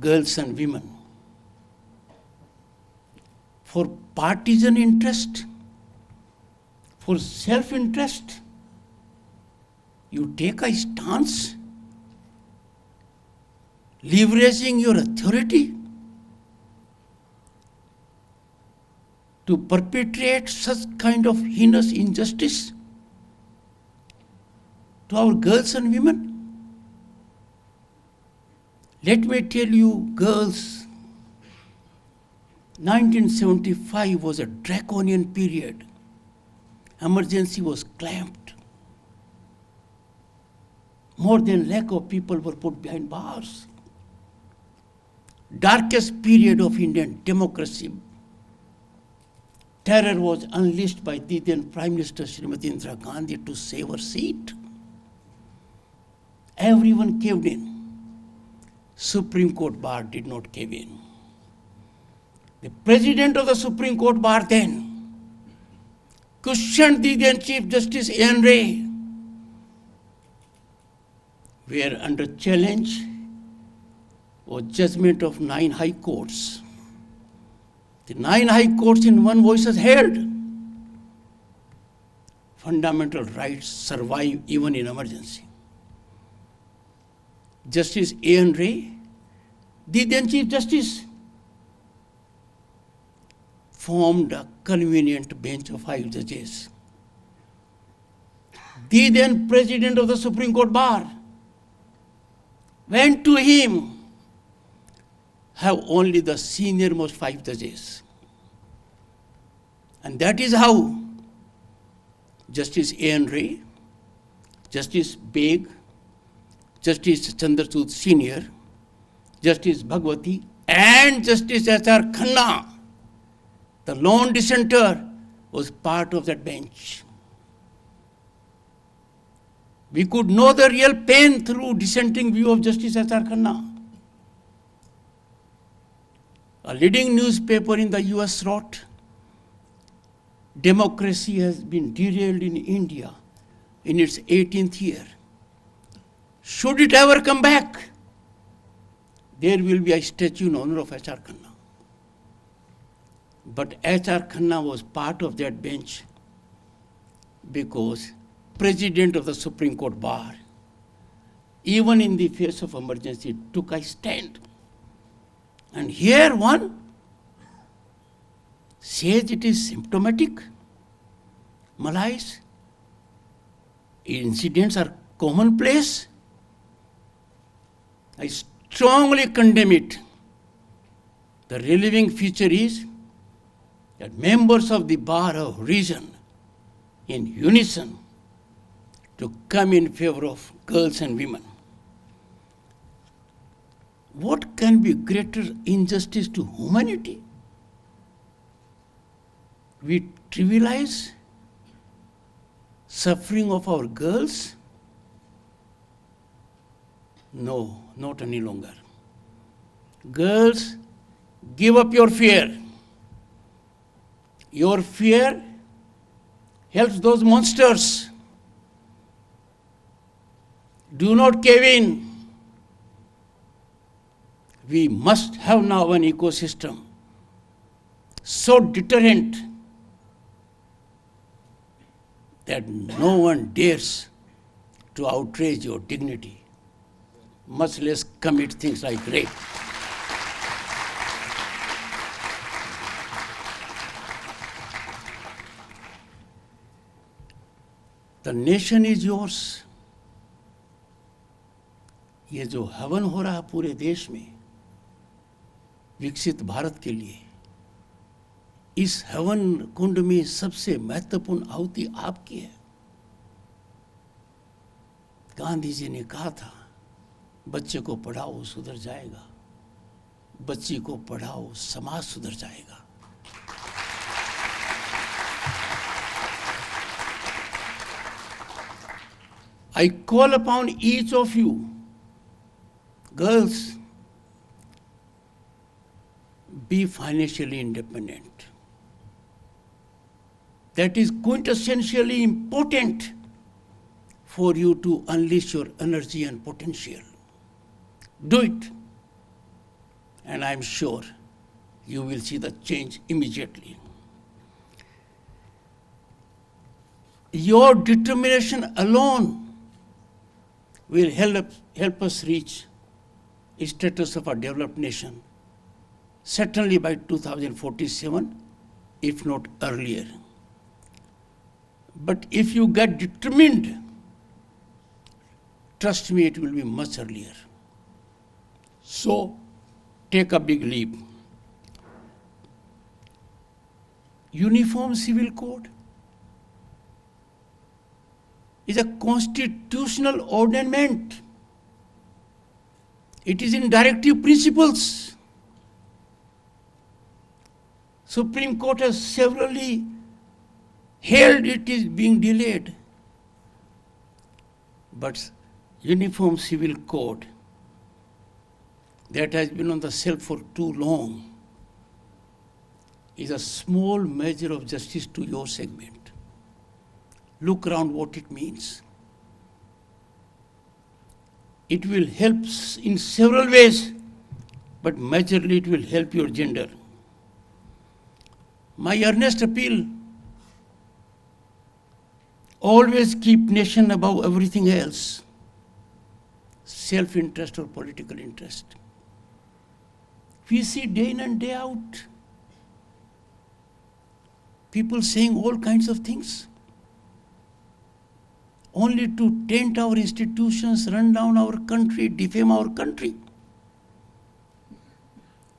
Speaker 7: girls and women. For partisan interest, for self-interest, you take a stance, leveraging your authority to perpetrate such kind of heinous injustice to our girls and women. Let me tell you, girls, 1975 was a draconian period. Emergency was clamped. More than lakh of people were put behind bars. Darkest period of Indian democracy. Terror was unleashed by the then Prime Minister Srimati Indira Gandhi to save her seat. Everyone caved in. Supreme Court bar did not cave in. The President of the Supreme Court bar then questioned the then Chief Justice A.N. Ray, where under challenge was judgment of 9 high courts. The 9 high courts in one voice has held fundamental rights survive even in emergency. Justice A.N. Ray, the then Chief Justice, formed a convenient bench of 5 judges. The then President of the Supreme Court bar went to him, have only the senior-most 5 judges. And that is how Justice A.N. Ray, Justice Beg, Justice Chandrachud Senior, Justice Bhagwati, and Justice H.R. Khanna, the lone dissenter, was part of that bench. We could know the real pain through dissenting view of Justice H.R. Khanna. A leading newspaper in the US wrote, democracy has been derailed in India in its 18th year. Should it ever come back, there will be a statue in honor of H.R. Khanna. But H.R. Khanna was part of that bench because President of the Supreme Court bar, even in the face of emergency, took a stand. And here one says it is symptomatic, malaise, incidents are commonplace. I strongly condemn it. The relieving feature is that members of the bar have risen in unison to come in favor of girls and women. What can be greater injustice to humanity? We trivialize suffering of our girls? No, not any longer. Girls, give up your fear. Your fear helps those monsters. Do not cave in. We must have now an ecosystem so deterrent that no one dares to outrage your dignity, much less commit things like rape. The nation is yours. ये जो हवन हो रहा है पूरे देश में विकसित भारत के लिए, इस हवन कुंड में सबसे महत्वपूर्ण आहुति आपकी है। गांधी जी ने कहा था, बच्चे को पढ़ाओ सुधर जाएगा, बच्ची को पढ़ाओ समाज सुधर जाएगा। I call upon each of you, girls, be financially independent. That is quintessentially important for you to unleash your energy and potential. Do it, and I am sure you will see the change immediately. Your determination alone will help us reach a status of a developed nation, certainly by 2047, if not earlier. But if you get determined, trust me, it will be much earlier. So, take a big leap. Uniform Civil Code is a constitutional ornament. It is in directive principles. Supreme Court has severally held it is being delayed. But Uniform Civil Code that has been on the shelf for too long is a small measure of justice to your segment. Look around what it means. It will help in several ways, but majorly it will help your gender. My earnest appeal, always keep nation above everything else, self-interest or political interest. We see day in and day out people saying all kinds of things only to taint our institutions, run down our country, defame our country.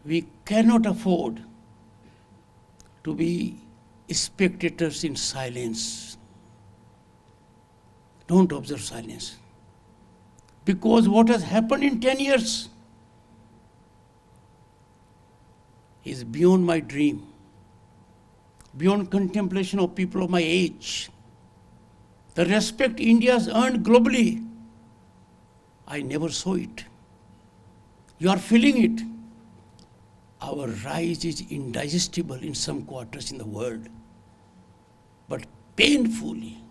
Speaker 7: We cannot afford to be spectators in silence. Don't observe silence. Because what has happened in 10 years is beyond my dream, beyond contemplation of people of my age. The respect India has earned globally, I never saw it. You are feeling it. Our rise is indigestible in some quarters in the world, but painfully,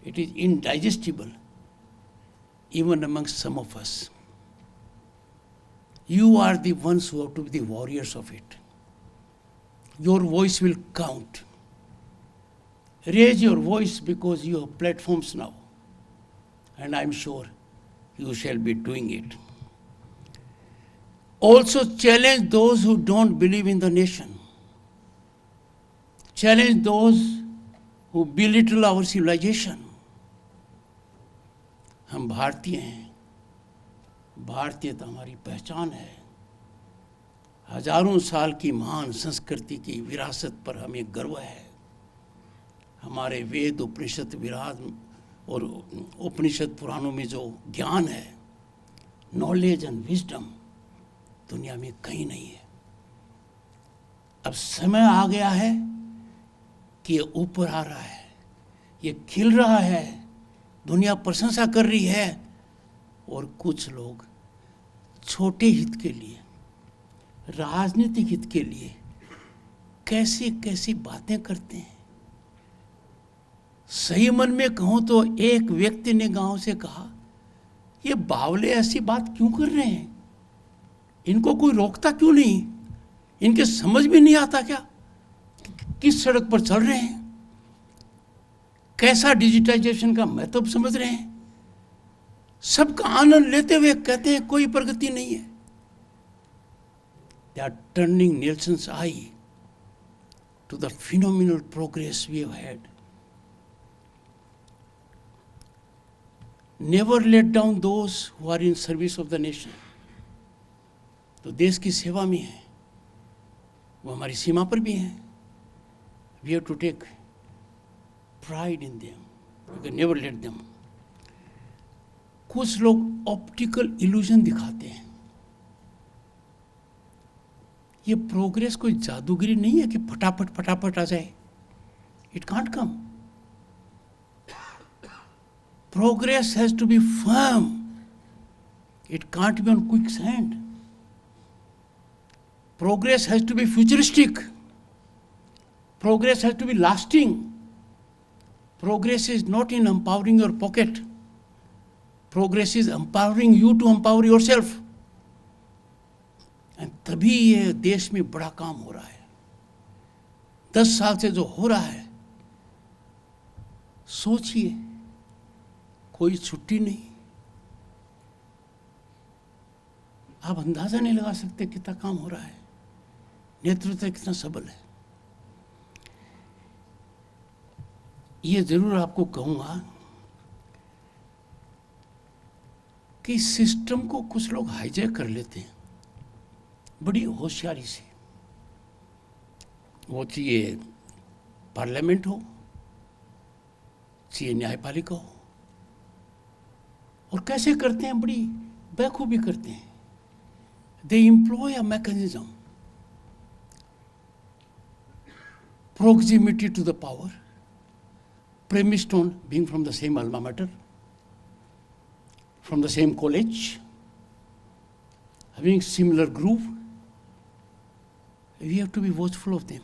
Speaker 7: it is indigestible even amongst some of us. You are the ones who have to be the warriors of it. Your voice will count. Raise your voice because you have platforms now, and I'm sure you shall be doing it. Also challenge those who don't believe in the nation. Challenge those who belittle our civilization. हम भारतीय हैं, भारतीयता हमारी पहचान है। हजारों साल की महान संस्कृति की विरासत पर हमें गर्व है। हमारे वेद उपनिषद विराज और उपनिषद पुराणों में जो ज्ञान है, नॉलेज एंड विजडम, दुनिया में कहीं नहीं है। अब समय आ गया है कि ये ऊपर आ रहा है, ये खिल रहा है, दुनिया प्रशंसा कर रही है, और कुछ लोग छोटे हित के लिए, राजनीतिक हित के लिए कैसी कैसी बातें करते हैं। सही मन में कहूं तो एक व्यक्ति ने गांव से कहा, ये बावले ऐसी बात क्यों कर रहे हैं, इनको कोई रोकता क्यों नहीं, इनके समझ भी नहीं आता क्या किस सड़क पर चल रहे हैं, कैसा डिजिटाइजेशन का महत्व समझ रहे हैं। सबका आनंद लेते हुए कहते हैं कोई प्रगति नहीं है। They are turning Nelson's eye to the phenomenal progress we have had. Never let down those who are in service of the nation. तो देश की सेवा में है, वो हमारी सीमा पर भी हैं. We have to take pride in them. We can never let them. कुछ लोग ऑप्टिकल इल्यूजन दिखाते हैं. ये प्रोग्रेस कोई जादूगिरी नहीं है कि फटाफट फटाफट आ जाए. It can't come. Progress has to be firm. It can't be on quicksand. Progress has to be futuristic. Progress has to be lasting. Progress is not in empowering your pocket. Progress is empowering you to empower yourself. And तभी ये देश में बड़ा काम हो रहा है. 10 साल से जो हो रहा है, सोचिए, कोई छुट्टी नहीं. आप अंदाजा नहीं लगा सकते कितना काम हो रहा है. नेतृत्व कितना सबल है. ये जरूर आपको कहूंगा कि सिस्टम को कुछ लोग हाईजैक कर लेते हैं बड़ी होशियारी से. वो चाहिए पार्लियामेंट हो, चाहिए न्यायपालिका हो, और कैसे करते हैं, बड़ी बेखूबी करते हैं. They employ a mechanism, proximity to the power, premised on being from the same alma mater, from the same college, having similar groove. We have to be watchful of them.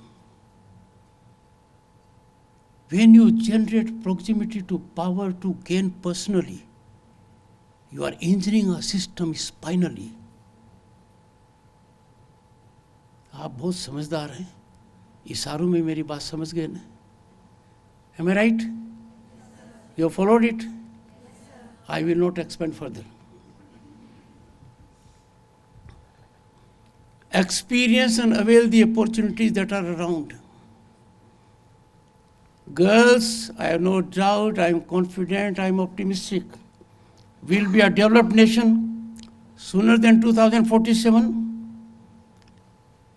Speaker 7: When you generate proximity to power to gain personally, you are injuring a system spinally. आप बहुत समझदार हैं, इशारों में मेरी बात समझ गए ना? Am I right? You have followed it? I will not expand further. Experience and avail the opportunities that are around. Girls, I have no doubt, I am confident, I am optimistic. We'll be a developed nation sooner than 2047.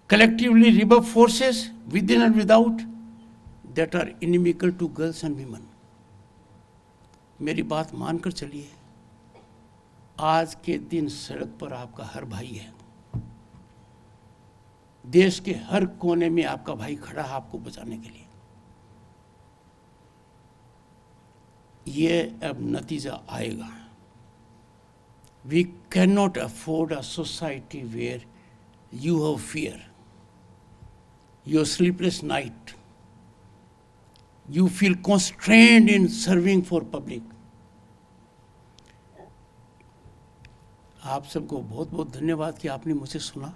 Speaker 7: Collectively rebuff forces within and without that are inimical to girls and women. मेरी बात मानकर चलिए. आज के दिन सड़क पर आपका हर भाई है. देश के हर कोने में आपका भाई खड़ा है आपको बचाने के लिए. ये अब नतीजा आएगा. We cannot afford a society where you have fear. Your sleepless night. You feel constrained in serving for public. आप सबको बहुत बहुत धन्यवाद कि आपने मुझे सुना.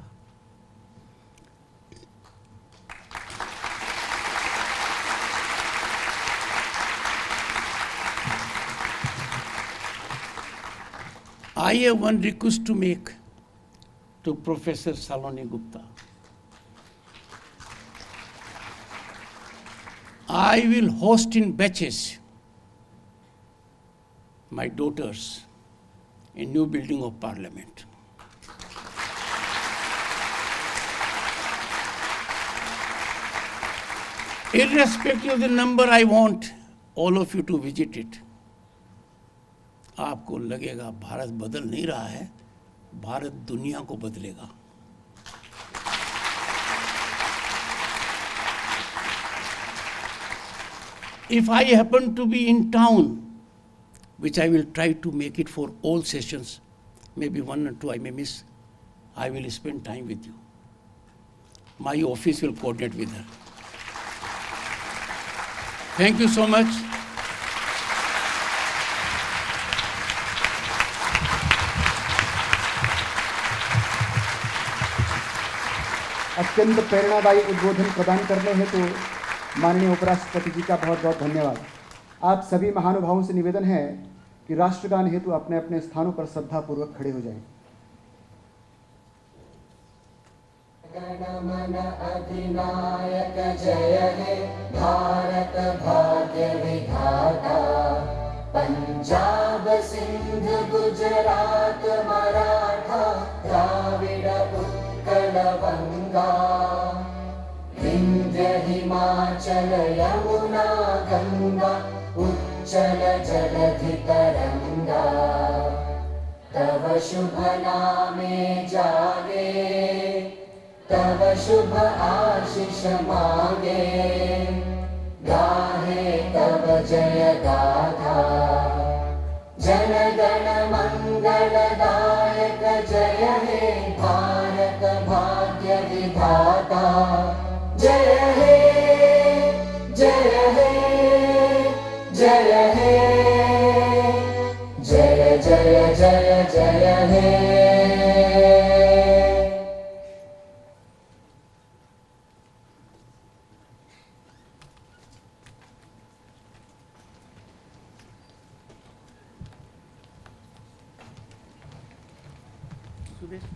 Speaker 7: I have one request to make to Professor Saloni Gupta. I will host in batches my daughters in new building of Parliament. Irrespective of the number, I want all of you to visit it. आपको लगेगा भारत बदल नहीं रहा है, भारत दुनिया को बदलेगा. If I happen to be in town, which I will try to make it for all sessions, maybe 1 or 2 I may miss, I will spend time with you. My office will coordinate with her. Thank you so much.
Speaker 1: अत्यंत प्रेरणादायी उद्बोधन प्रदान करने हेतु माननीय उपराष्ट्रपति जी का बहुत बहुत धन्यवाद. आप सभी महानुभावों से निवेदन है कि राष्ट्रगान हेतु अपने अपने स्थानों पर श्रद्धापूर्वक खड़े हो जाएं.
Speaker 2: गणमन अधिनायक जय हे भारत भाग्य विधाता. पंजाब सिंध गुजरात मराठा द्राविड़ उत्कल बंगा. विंध्य हिमाचल यमुना गंगा उच्चल जलधि तरंगा तव शुभ नामे जागे तव शुभ आशीष मांगे गाहे तव जय गाथा जन गण मंगलदायक जय हे भारत भाग्य विधाता जय हे जय हे जय हे जय जय जय जय हे
Speaker 7: सुरेश